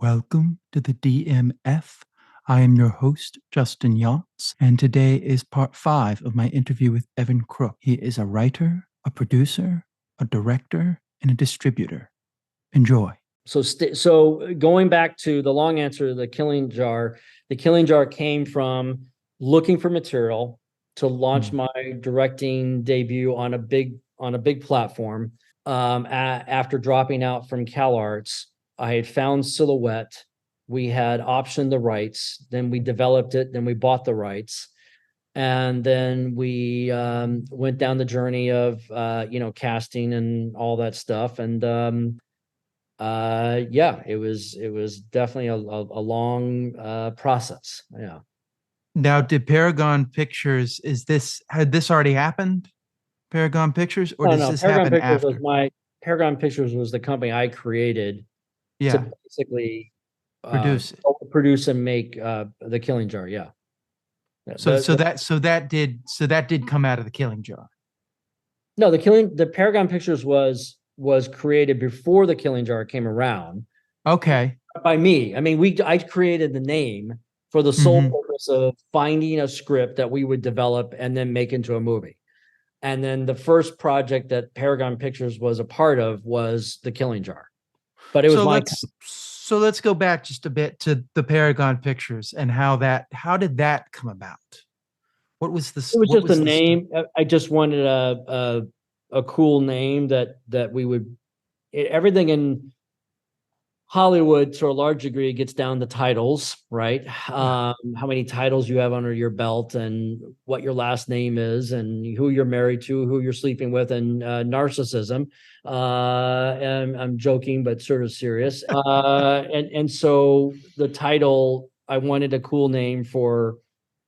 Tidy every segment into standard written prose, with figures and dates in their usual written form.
Welcome to the DMF. I am your host, Justin Yachts, and today is part 5 of my interview with Evan Crooke. He is a writer, a producer, a director, and a distributor. Enjoy. So going back to the long answer to the Killing Jar came from looking for material to launch my directing debut on a big platform. After dropping out from CalArts, I had found Silhouette. We had optioned the rights, then we developed it, then we bought the rights, and then we went down the journey of casting and all that stuff. And it was definitely a long process. Yeah. Now, did Paragon Pictures, had this already happened? Paragon Pictures, or does this happen after? Paragon Pictures was the company I created to basically produce and make the Killing Jar. Yeah. So that did come out of the Killing Jar. No, the Paragon Pictures was created before the Killing Jar came around. Okay. By me. I mean, I created the name for the sole purpose of finding a script that we would develop and then make into a movie. And then the first project that Paragon Pictures was a part of was the Killing Jar. But it was so let's go back just a bit to the Paragon Pictures and how did that come about? What was the? It was just a name. I just wanted a cool name that we would. Everything in Hollywood, to a large degree, gets down to titles, right? How many titles you have under your belt, and what your last name is, and who you're married to, who you're sleeping with, and narcissism. And I'm joking, but sort of serious. And so the title, I wanted a cool name for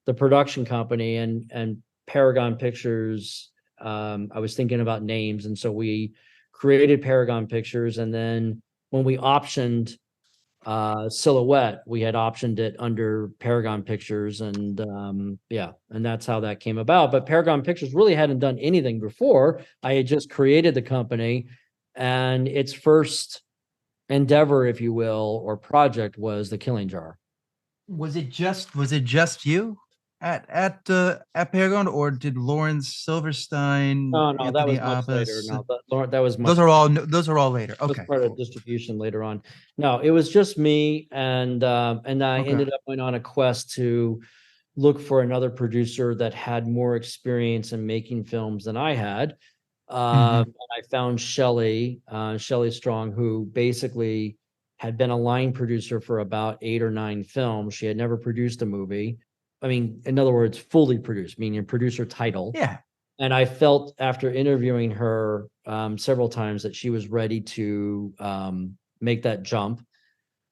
the production company, and Paragon Pictures. I was thinking about names, and so we created Paragon Pictures, and then when we optioned Silhouette, we had optioned it under Paragon Pictures, and and that's how that came about. But Paragon Pictures really hadn't done anything before. I had just created the company, and its first endeavor, if you will, or project, was the Killing Jar. Was it just you at Paragon, or did Lawrence Silverstein? No, that was much later. No, that was much. Those are all later. Okay, part of distribution later on. No, it was just me, and I ended up going on a quest to look for another producer that had more experience in making films than I had. And I found Shelley Strong, who basically had been a line producer for about 8 or 9 films. She had never produced a movie. I mean, in other words, fully produced, meaning producer title. Yeah. And I felt, after interviewing her several times, that she was ready to make that jump.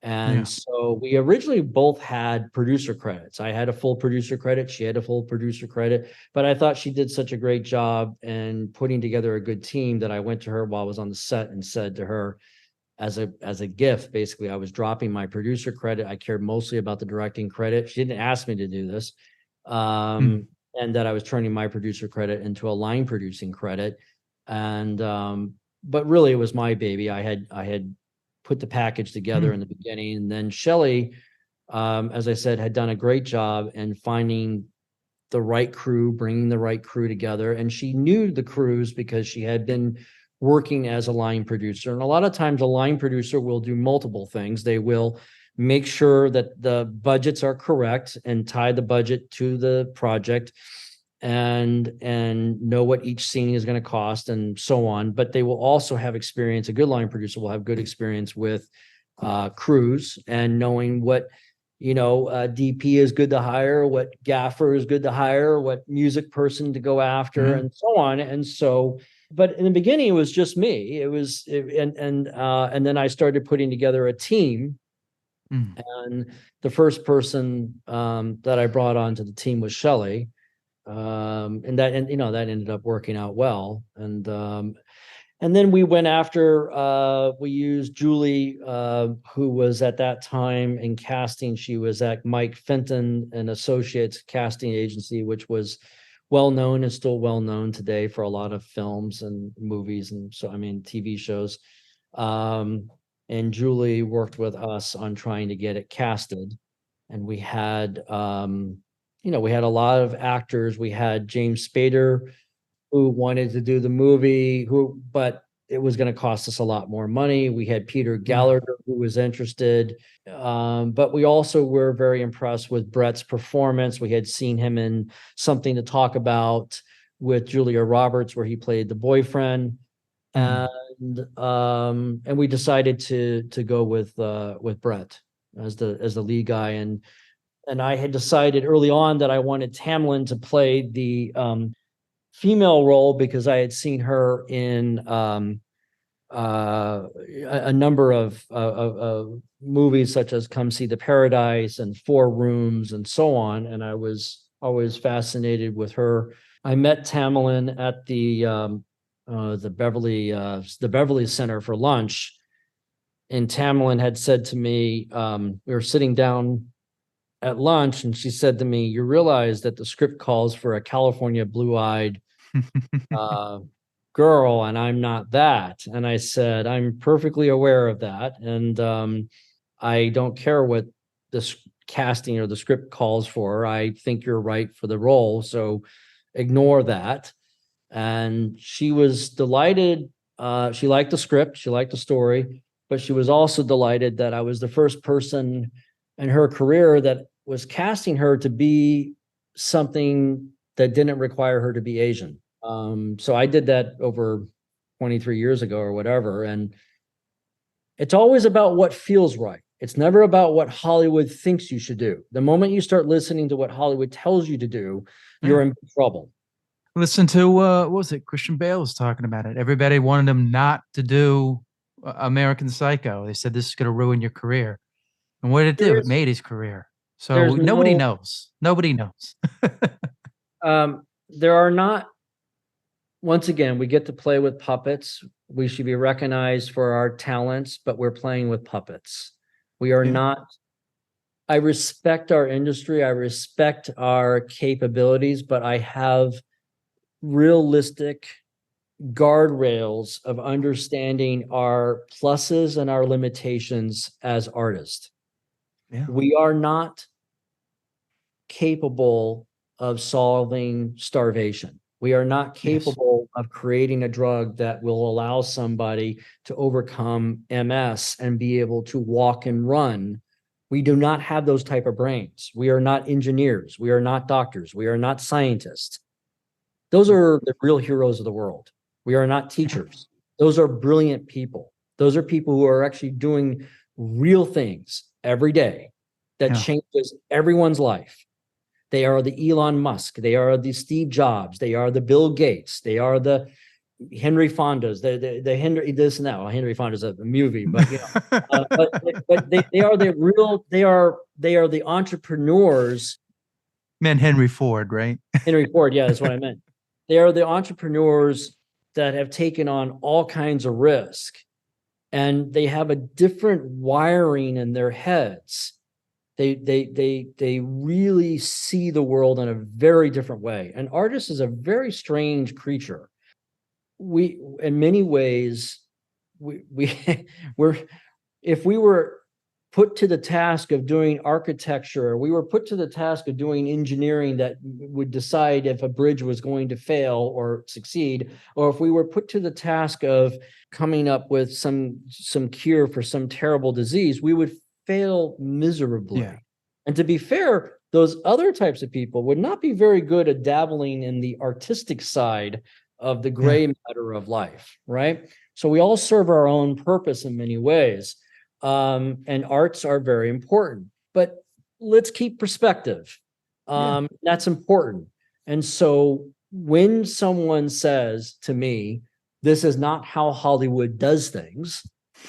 And so we originally both had producer credits. I had a full producer credit. She had a full producer credit. But I thought she did such a great job in putting together a good team that I went to her while I was on the set and said to her, as a gift, basically, I was dropping my producer credit. I cared mostly about the directing credit. She didn't ask me to do this. And that I was turning my producer credit into a line producing credit. And but really it was my baby. I had put the package together in the beginning. And then Shelley, as I said, had done a great job in finding the right crew, bringing the right crew together. And she knew the crews because she had been working as a line producer. And a lot of times a line producer will do multiple things. They will make sure that the budgets are correct and tie the budget to the project, and know what each scene is going to cost and so on. But they will also have experience. A good line producer will have good experience with crews and knowing what, DP is good to hire, what gaffer is good to hire, what music person to go after, and so on. And so, but in the beginning, it was just me. And then I started putting together a team. And the first person that I brought onto the team was Shelley. And that ended up working out well. And then we went after, we used Julie, who was at that time in casting. She was at Mike Fenton and Associates casting agency, which was well known and still well known today for a lot of films and movies, and so, I mean, TV shows. and Julie worked with us on trying to get it casted. And we had, we had a lot of actors. We had James Spader, who wanted to do the movie, but it was going to cost us a lot more money. We had Peter Gallagher, who was interested. But we also were very impressed with Brett's performance. We had seen him in Something to Talk About with Julia Roberts, where he played the boyfriend. And we decided to go with Brett as the lead guy. And I had decided early on that I wanted Tamlin to play the female role, because I had seen her in a number of movies such as Come See the Paradise and Four Rooms and so on, and I was always fascinated with her. I met Tamlin at the Beverly Center for lunch, and Tamlin had said to me, we were sitting down at lunch, and she said to me, "You realize that the script calls for a California blue-eyed girl, and I'm not that." And I said, "I'm perfectly aware of that, and I don't care what this casting or the script calls for. I think you're right for the role, so ignore that." And she was delighted. She liked the script, she liked the story, but she was also delighted that I was the first person in her career that was casting her to be something that didn't require her to be Asian. So I did that over 23 years ago or whatever. And it's always about what feels right. It's never about what Hollywood thinks you should do. The moment you start listening to what Hollywood tells you to do, you're in trouble. Listen to what was it? Christian Bale was talking about it. Everybody wanted him not to do American Psycho. They said this is going to ruin your career. And what did it do? It made his career. So nobody knows. Nobody knows. There are not, once again, we get to play with puppets. We should be recognized for our talents, but we're playing with puppets. We are not. I respect our industry. I respect our capabilities, but I have realistic guardrails of understanding our pluses and our limitations as artists. We are not capable of solving starvation. We are not capable of creating a drug that will allow somebody to overcome MS and be able to walk and run. We do not have those type of brains. We are not engineers. We are not doctors. We are not scientists. Those are the real heroes of the world. We are not teachers. Those are brilliant people. Those are people who are actually doing real things every day that changes everyone's life. They are the Elon Musk. They are the Steve Jobs. They are the Bill Gates. They are the Henry Fondas. The Henry this and that. Well, Henry Fonda's a movie, but but they are the real. They are the entrepreneurs. Meant Henry Ford, right? Henry Ford. Yeah, that's what I meant. They are the entrepreneurs that have taken on all kinds of risk, and they have a different wiring in their heads. They really see the world in a very different way. An artist is a very strange creature. We, in many ways, we're if we were put to the task of doing architecture, we were put to the task of doing engineering that would decide if a bridge was going to fail or succeed, or if we were put to the task of coming up with some cure for some terrible disease, we would fail miserably. Yeah. And to be fair, those other types of people would not be very good at dabbling in the artistic side of the gray matter of life, right? So we all serve our own purpose in many ways. And arts are very important, but let's keep perspective. That's important. And so when someone says to me, "This is not how Hollywood does things,"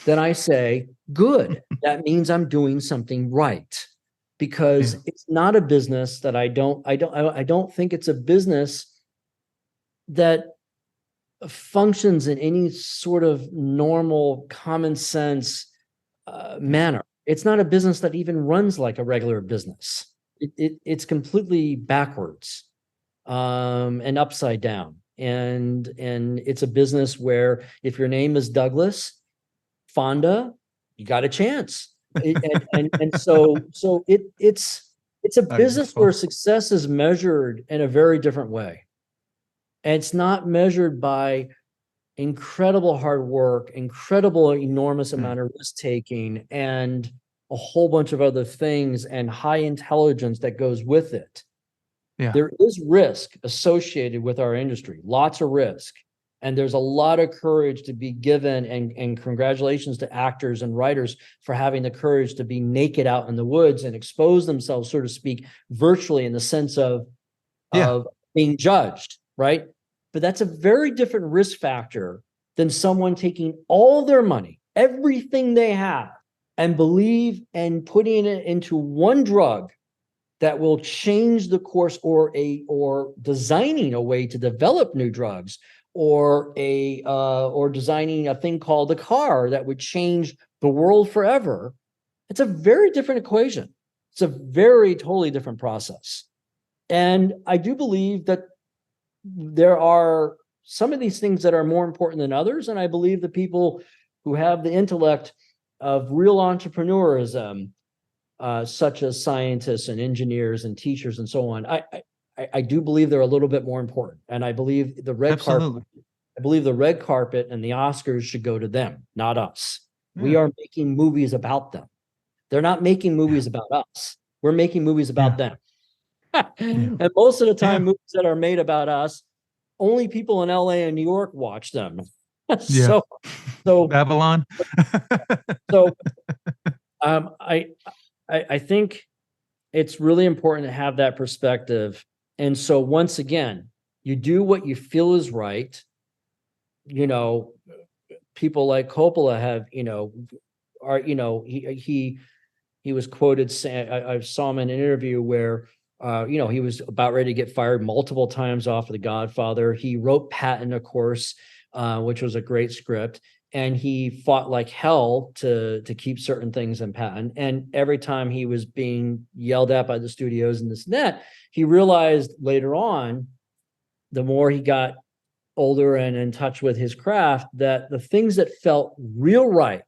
then I say, good, that means I'm doing something right, because it's not a business that I don't think it's a business that functions in any sort of normal common sense manner. It's not a business that even runs like a regular business. It's completely backwards and upside down. And it's a business where if your name is Douglas, Fonda, you got a chance. It's a business where success is measured in a very different way. And it's not measured by incredible hard work, incredible, enormous amount of risk taking, and a whole bunch of other things and high intelligence that goes with it. Yeah. There is risk associated with our industry, lots of risk. And there's a lot of courage to be given, and congratulations to actors and writers for having the courage to be naked out in the woods and expose themselves, so to speak, virtually, in the sense of being judged, right? But that's a very different risk factor than someone taking all their money, everything they have, and believe and putting it into one drug that will change the course, or designing a way to develop new drugs, or designing a thing called a car that would change the world forever. It's a very different equation. It's a very totally different process. And I do believe that there are some of these things that are more important than others. And I believe the people who have the intellect of real entrepreneurism, such as scientists and engineers and teachers and so on, I do believe they're a little bit more important. And I believe the red carpet and the Oscars should go to them, not us. Yeah. We are making movies about them. They're not making movies about us. We're making movies about them. And most of the time, movies that are made about us, only people in LA and New York watch them. So Babylon. I think it's really important to have that perspective. And so once again, you do what you feel is right. You know, people like Coppola have, he was quoted saying, I saw him in an interview where, he was about ready to get fired multiple times off of The Godfather. He wrote Patton, of course, which was a great script. And he fought like hell to keep certain things in Patton. And every time he was being yelled at by the studios and this and that, he realized later on, the more he got older and in touch with his craft, that the things that felt real right,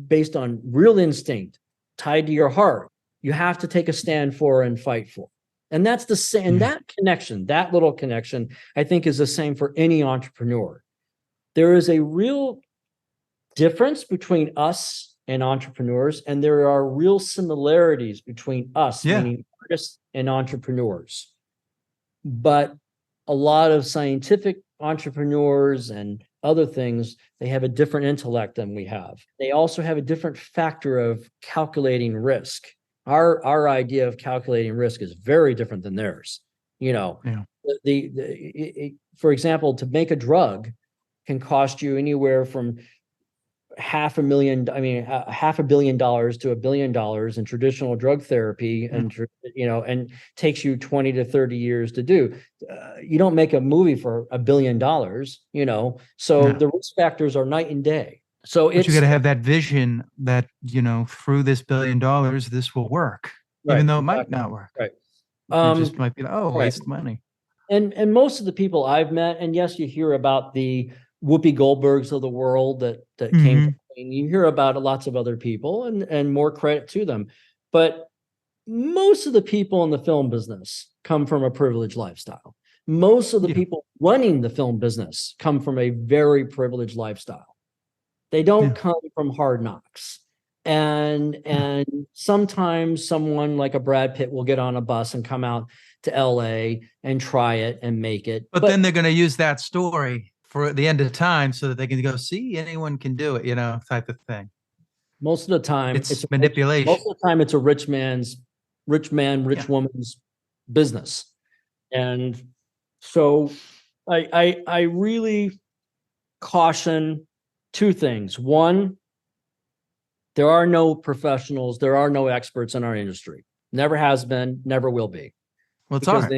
based on real instinct, tied to your heart, you have to take a stand for and fight for. And that's the same. That connection, that little connection, I think is the same for any entrepreneur. There is a real difference between us and entrepreneurs, and there are real similarities between us, meaning artists and entrepreneurs. But a lot of scientific entrepreneurs and other things, they have a different intellect than we have. They also have a different factor of calculating risk. Our idea of calculating risk is very different than theirs. For example, to make a drug can cost you anywhere from $500 million to $1 billion in traditional drug therapy, and takes you 20 to 30 years to do. You don't make a movie for $1 billion, so the risk factors are night and day. So you got to have that vision that, through this $1 billion, this will work, even though it might not work. Right. It just might be, waste money. And most of the people I've met, and yes, you hear about the Whoopi Goldbergs of the world that came to, and you hear about lots of other people, and more credit to them. But most of the people in the film business come from a privileged lifestyle. Most of the people running the film business come from a very privileged lifestyle. They don't come from hard knocks. And sometimes someone like a Brad Pitt will get on a bus and come out to LA and try it and make it. But then they're going to use that story for the end of time so that they can go, see, anyone can do it, type of thing. Most of the time it's manipulation. Most of the time it's a rich woman's business. And so I really caution two things. One, there are no professionals, there are no experts in our industry. Never has been, never will be. Well, it's art.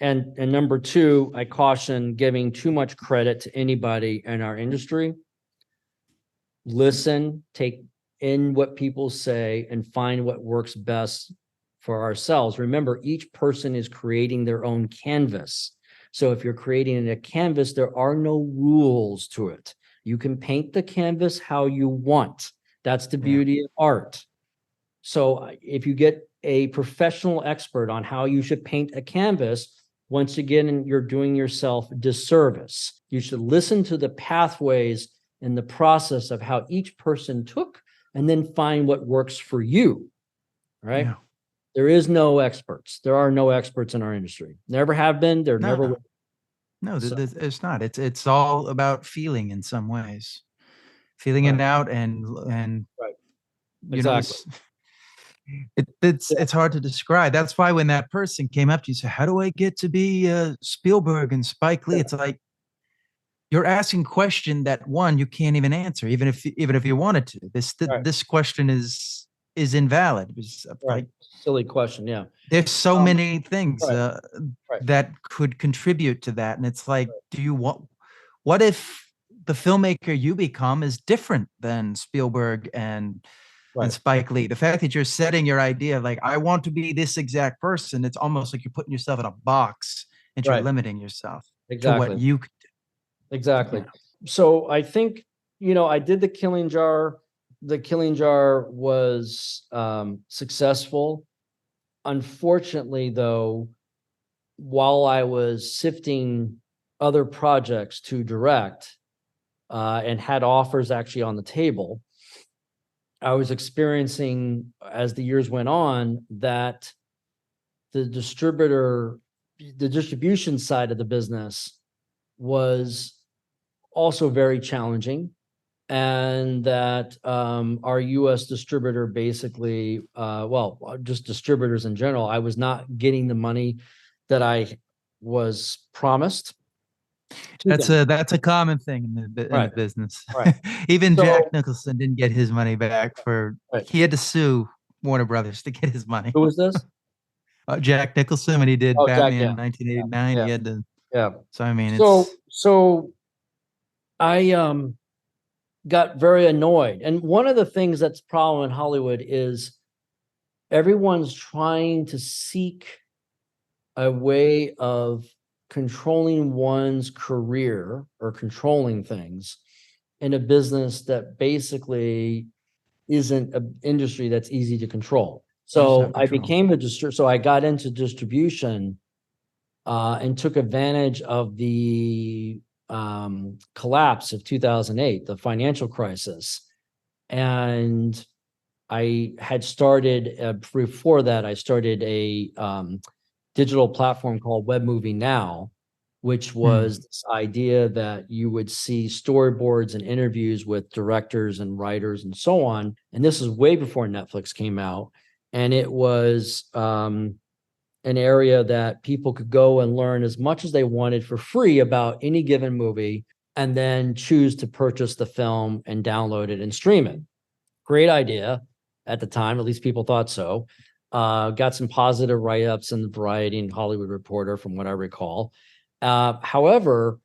And number two, I caution giving too much credit to anybody in our industry. Listen, take in what people say, and find what works best for ourselves. Remember, each person is creating their own canvas. So if you're creating a canvas, there are no rules to it. You can paint the canvas how you want. That's the Yeah. beauty of art. So if you get a professional expert on how you should paint a canvas, once again, you're doing yourself disservice. You should listen to the pathways and the process of how each person took, and then find what works for you, right? Yeah. There is no experts. There are no experts in our industry. Never have been. There never will. No, So, it's not. It's all about feeling in some ways, feeling right, it out, and right, you know, exactly. it's hard to describe. That's why when that person came up to you and said, "How do I get to be Spielberg and Spike Lee?" Yeah, It's like you're asking a question that one you can't even answer, even if you wanted to. right, This question is invalid. It's right. like Silly question. Yeah. there's so Um, many things right, right, that could contribute to that, and it's like, do you want? What if the filmmaker you become is different than Spielberg and right, Spike Lee? The fact that you're setting your idea like I want to be this exact person, it's almost like you're putting yourself in a box and you're right. limiting yourself to what Exactly. you could do. Exactly. Yeah. So I think, I did the Killing Jar. The Killing Jar was successful. Unfortunately, though, while I was sifting other projects to direct, and had offers actually on the table, I was experiencing, as the years went on, that the distribution side of the business was also very challenging, and that our US distributor basically, just distributors in general, I was not getting the money that I was promised to them. That's a common thing in the Right, business. right. Even Jack So, Nicholson didn't get his money back for right. he had to sue Warner Brothers to get his money. Who was this? Jack Nicholson when he did Oh, Jack. Yeah, Batman yeah, 1989, he yeah, had to. yeah. So I mean, So, it's so I got very annoyed. And one of the things that's a problem in Hollywood is everyone's trying to seek a way of controlling one's career or controlling things in a business that basically isn't an industry that's easy to control. just So out of I control. became so I got into distribution, and took advantage of the collapse of 2008, the financial crisis. And I had started, before that, I started a digital platform called Web Movie Now, which Hmm. was this idea that you would see storyboards and interviews with directors and writers and so on. And this is way before Netflix came out. And it was an area that people could go and learn as much as they wanted for free about any given movie, and then choose to purchase the film and download it and stream it. Great idea at the time, at least people thought so. Got some positive write-ups in the Variety and Hollywood Reporter, from what I recall. However,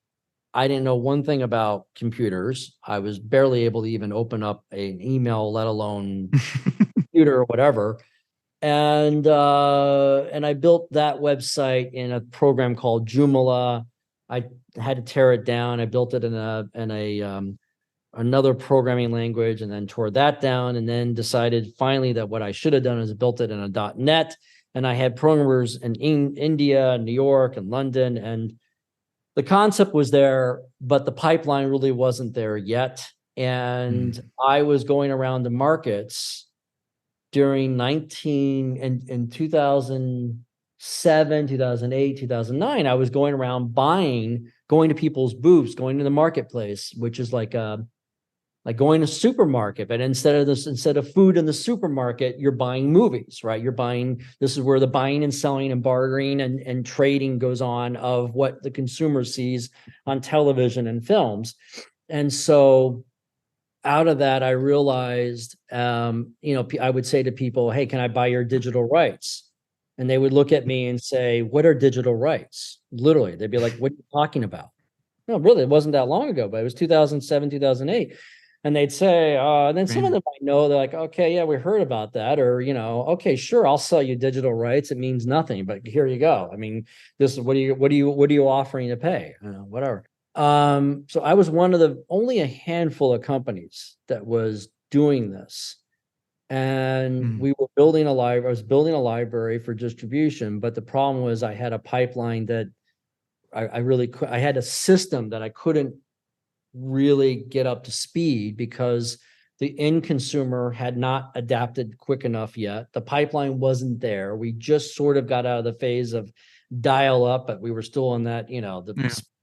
I didn't know one thing about computers. I was barely able to even open up an email, let alone computer or whatever. And I built that website in a program called Joomla. I had to tear it down. I built it in a another programming language, and then tore that down, and then decided finally that what I should have done is built it in a .NET. And I had programmers in India, New York, and London, and the concept was there, but the pipeline really wasn't there yet. And Hmm. I was going around the markets during 19 and in 2007, 2008, 2009. I was going around going to people's booths, going to the marketplace, which is like going to supermarket, but instead of food in the supermarket, you're buying movies, right? This is where the buying and selling and bartering and trading goes on of what the consumer sees on television and films. And so out of that, I realized, I would say to people, "Hey, can I buy your digital rights?" And they would look at me and say, "What are digital rights?" Literally, they'd be like, "What are you talking about?" No, really, it wasn't that long ago, but it was 2007, 2008. And they'd say, and then some of Crazy. them I know, they're like, "Okay, yeah, we heard about that." Or, "Okay, sure, I'll sell you digital rights. It means nothing, but here you go. I mean, this is what are you offering to pay? Whatever. So I was one of the only a handful of companies that was doing this. And Mm. we were building a library. I was building a library for distribution, but the problem was I had a pipeline that I really could. I had a system that I couldn't really get up to speed because the end consumer had not adapted quick enough yet. The pipeline wasn't there. We just sort of got out of the phase of dial up, but we were still in that, Yeah.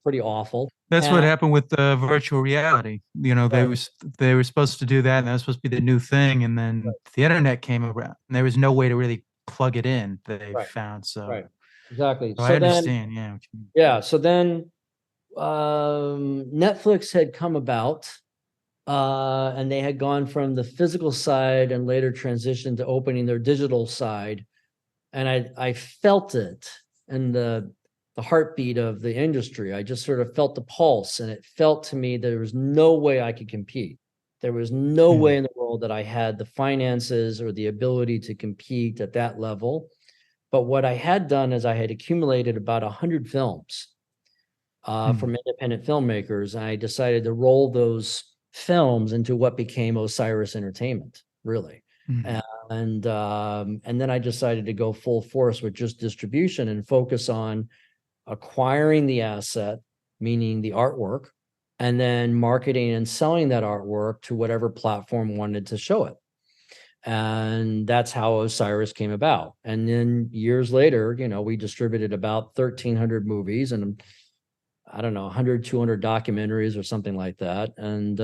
pretty awful. That's what And happened with virtual reality. right, They were supposed to do that, and that was supposed to be the new thing. And then the internet came around, and there was no way to really plug it in that they right, found. So, right, exactly. so I So then, understand. Yeah. What you mean. yeah, so then Netflix had come about, and they had gone from the physical side and later transitioned to opening their digital side. And I felt it in the heartbeat of the industry. I just sort of felt the pulse, and it felt to me there was no way I could compete. There was no way Mm. in the world that I had the finances or the ability to compete at that level. But what I had done is I had accumulated about 100 films Mm. from independent filmmakers. And I decided to roll those films into what became Osiris Entertainment, really. Mm. And then I decided to go full force with just distribution and focus on acquiring the asset, meaning the artwork, and then marketing and selling that artwork to whatever platform wanted to show it. And that's how Osiris came about. And then years later, we distributed about 1,300 movies and I don't know, 100, 200 documentaries or something like that. And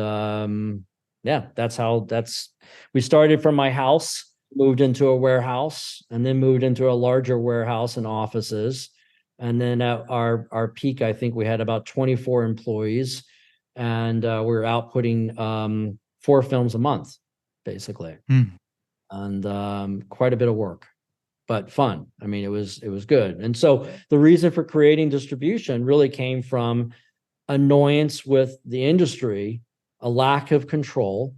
yeah, we started from my house, moved into a warehouse, and then moved into a larger warehouse and offices. And then at our peak, I think we had about 24 employees, and we were outputting 4 films a month, basically, Mm. and quite a bit of work, but fun. I mean, it was good. And so the reason for creating distribution really came from annoyance with the industry, a lack of control,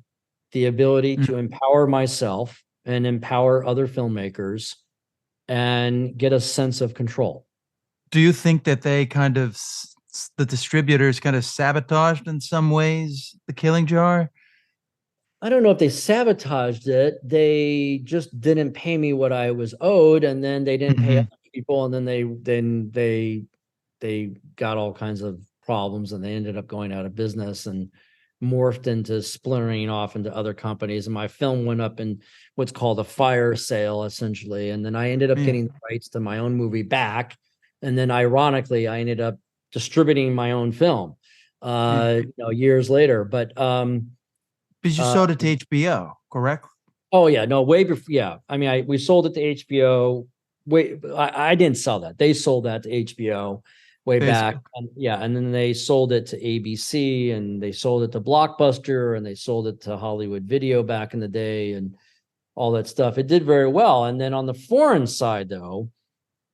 the ability Mm. to empower myself and empower other filmmakers and get a sense of control. Do you think that the distributors kind of sabotaged in some ways the Killing Jar? I don't know if they sabotaged it. They just didn't pay me what I was owed, and then they didn't pay other Hmm. people, and then they got all kinds of problems, and they ended up going out of business and morphed into splintering off into other companies. And my film went up in what's called a fire sale, essentially. And then I ended up Yeah. getting the rights to my own movie back. And then ironically, I ended up distributing my own film Yeah. years later. But Because you uh, sold it to HBO, correct? oh yeah, no, way before. Yeah, I mean, we sold it to HBO. Wait, I didn't sell that. They sold that to HBO way back. Basically. And yeah, and then they sold it to ABC, and they sold it to Blockbuster, and they sold it to Hollywood Video back in the day, and all that stuff. It did very well. And then on the foreign side, though,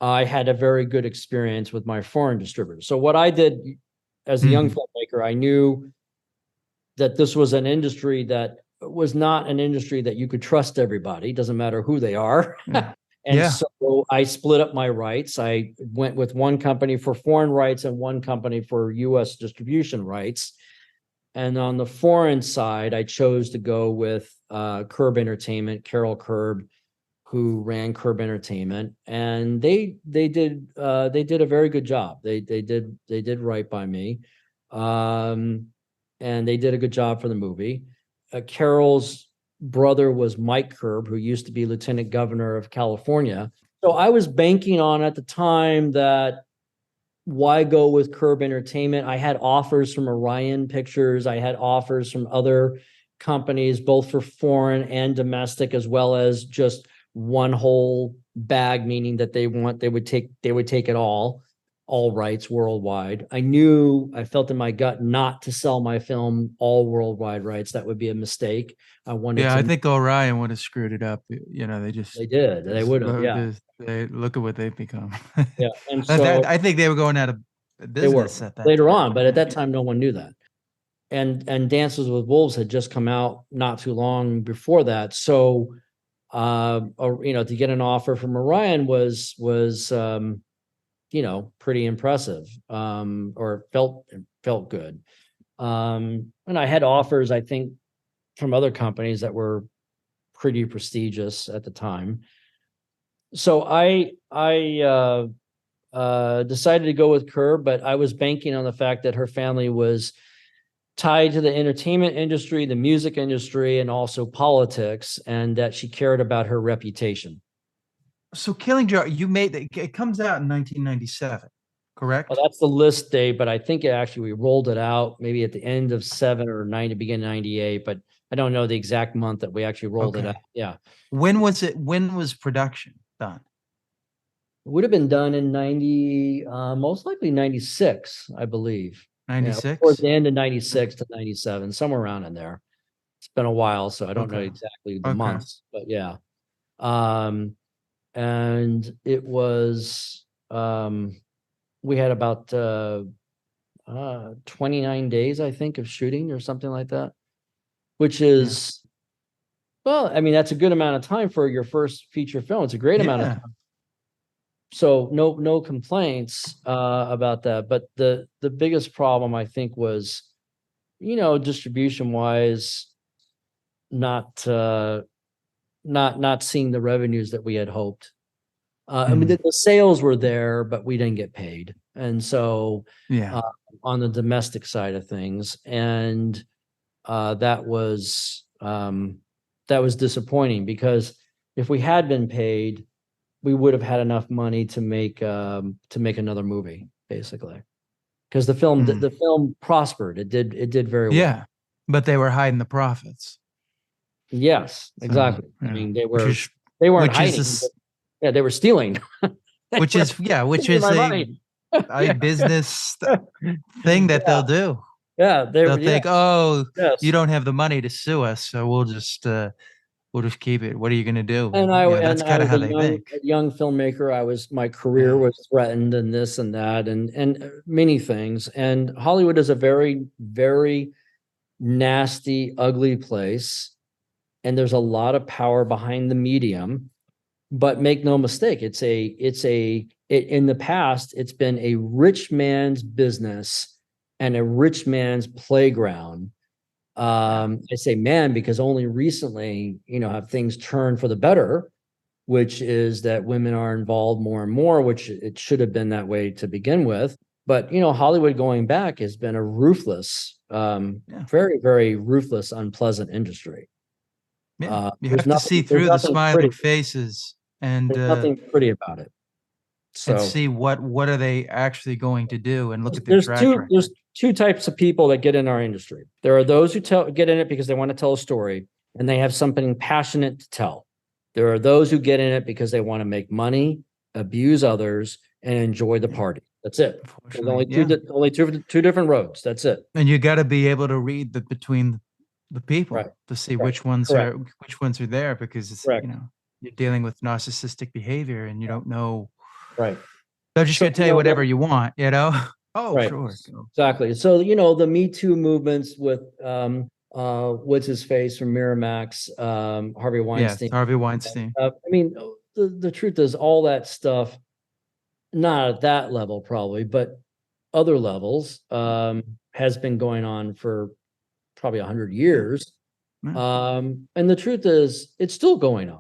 I had a very good experience with my foreign distributors. So what I did as a young Hmm. filmmaker, I knew that this was an industry that was not an industry that you could trust everybody. Doesn't matter who they are. Yeah. And Yeah. so I split up my rights. I went with one company for foreign rights and one company for US distribution rights. And on the foreign side, I chose to go with Curb Entertainment, Carol Curb, who ran Curb Entertainment, and they did a very good job. They did right by me, um, and they did a good job for the movie. Carol's brother was Mike Curb, who used to be Lieutenant Governor of California. So I was banking on at the time that why go with Curb Entertainment? I had offers from Orion Pictures. I had offers from other companies, both for foreign and domestic, as well as just one whole bag, meaning that they would take it all rights worldwide. I felt in my gut not to sell my film all worldwide rights. That would be a mistake. I wanted Yeah. I to. think Orion would have screwed it up. You know, they They did. They would have. Yeah. they look at what they've become. Yeah. And so I think they were going out of they were business at that later time. on, but at that time, no one knew that. And Dances with Wolves had just come out not too long before that. So to get an offer from Orion was pretty impressive, or felt good. And I had offers, I think, from other companies that were pretty prestigious at the time. So I decided to go with Kerr, but I was banking on the fact that her family was tied to the entertainment industry, the music industry, and also politics, and that she cared about her reputation. So Killing Joke, it comes out in 1997, correct? Well, that's the list date, but I think we rolled it out maybe at the end of 7 or 9 to begin 98, but I don't know the exact month that we actually rolled it out. Yeah. When was production done? It would have been done in 90, most likely 96, I believe. 96? Towards the end of 96 to 97, somewhere around in there. It's been a while, so I don't know exactly the months, but yeah. And it was, we had about 29 days, I think, of shooting or something like that, which is, well, I mean, that's a good amount of time for your first feature film. It's a great amount of time. So no complaints about that. But the biggest problem, I think, was, distribution wise, not seeing the revenues that we had hoped. I mean, the sales were there, but we didn't get paid. And so on the domestic side of things, and that was disappointing, because if we had been paid, we would have had enough money to make another movie, basically, because the film prospered. It did very well. Yeah, but they were hiding the profits. Yes, exactly. I mean, they weren't hiding. Yeah, they were stealing. Which is a business thing that they'll do. Yeah, they'll think, oh, you don't have the money to sue us, so we'll just keep it. What are you going to do? And that's kind of how they think. A young filmmaker, my career was threatened, and this and that, and many things. And Hollywood is a very, very nasty, ugly place, and there's a lot of power behind the medium. But make no mistake, in the past, it's been a rich man's business and a rich man's playground. I say man because only recently, have things turned for the better, which is that women are involved more and more, which it should have been that way to begin with. But, Hollywood going back has been a ruthless, very, very ruthless, unpleasant industry. Yeah, you have to see through the smiling faces, and there's nothing pretty about it. So, and see what are they actually going to do, and look at their track record. There's two types of people that get in our industry. There are those who get in it because they want to tell a story and they have something passionate to tell. There are those who get in it because they want to make money, abuse others, and enjoy the party. That's it. There's only two different roads. That's it. And you got to be able to read between the people to see which ones are there, because you're dealing with narcissistic behavior and you don't know. Right. They're just going to tell you whatever you want, Oh, sure. Exactly. So, the Me Too movements with what's his face from Miramax, Harvey Weinstein. Yes, Harvey Weinstein. I mean, the truth is, all that stuff, not at that level probably, but other levels, has been going on for probably 100 years. And the truth is, it's still going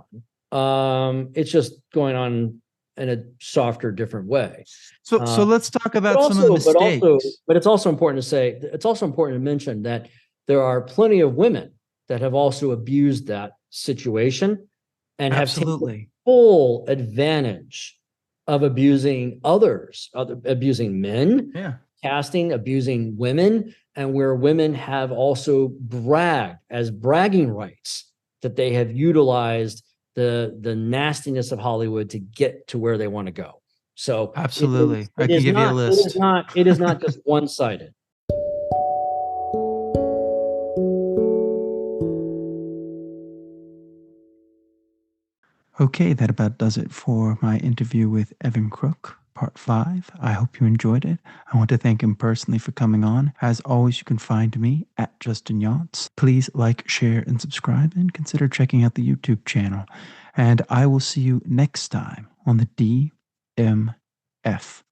on. It's just going on in a softer, different way. So let's talk about some of the mistakes. But it's also important to mention that there are plenty of women that have also abused that situation and have taken full advantage of abusing others, abusing men, casting, abusing women, and where women have also bragged as bragging rights that they have utilized the nastiness of Hollywood to get to where they want to go. So absolutely, I can give you a list. It is not just one-sided. Okay, that about does it for my interview with Evan Crooke, part 5. I hope you enjoyed it. I want to thank him personally for coming on. As always, you can find me at Justin Yachts. Please like, share, and subscribe, and consider checking out the YouTube channel. And I will see you next time on the DMF.